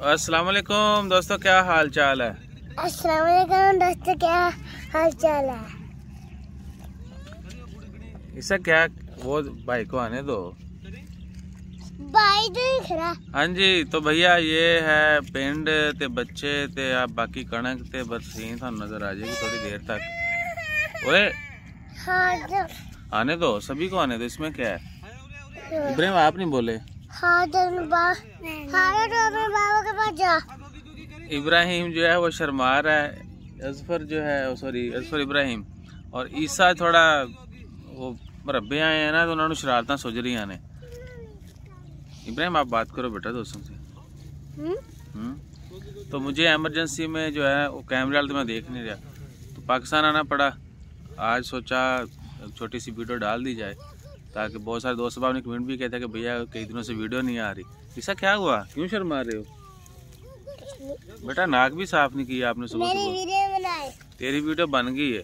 अस्सलाम वालेकुम दोस्तों, क्या हाल चाल है? अस्सलाम वालेकुम दोस्तों, क्या हाल चाल है? इसका क्या, वो भाई को आने दो। भाई तो ही खड़ा। हाँ जी, तो भैया ये है पिंड ते बच्चे ते आप बाकी कणक ते बरसीन थानू नजर आ जाएगी थोड़ी देर तक। ओए हाँ तो आने दो, सभी को आने दो, इसमें क्या है? इब्राहिम आप नहीं बोले। हाँ तो अपने बाबा के पास जा। इब्राहिम जो है वो शर्मा रहा है, अजफर जो है सॉरी अजफर इब्राहिम और ईसा थोड़ा वो मरबे आए हैं ना, तो उन्होंने शरारत सोच रही ने। इब्राहिम आप बात करो बेटा दोस्तों से। तो मुझे इमरजेंसी में जो है वो कैमरे वाले तो मैं देख नहीं रहा, तो पाकिस्तान आना पड़ा। आज सोचा छोटी सी वीडियो डाल दी जाए, ताकि बहुत सारे दोस्त साहब ने कमेंट भी कहते हैं कि भैया कई दिनों से वीडियो नहीं आ रही। ऐसा क्या हुआ, क्यों शर्मा रहे हो बेटा? नाक भी साफ नहीं किया आपने सुबह सुबह। वीडियो बनाए। तेरी वीडियो बन गई है।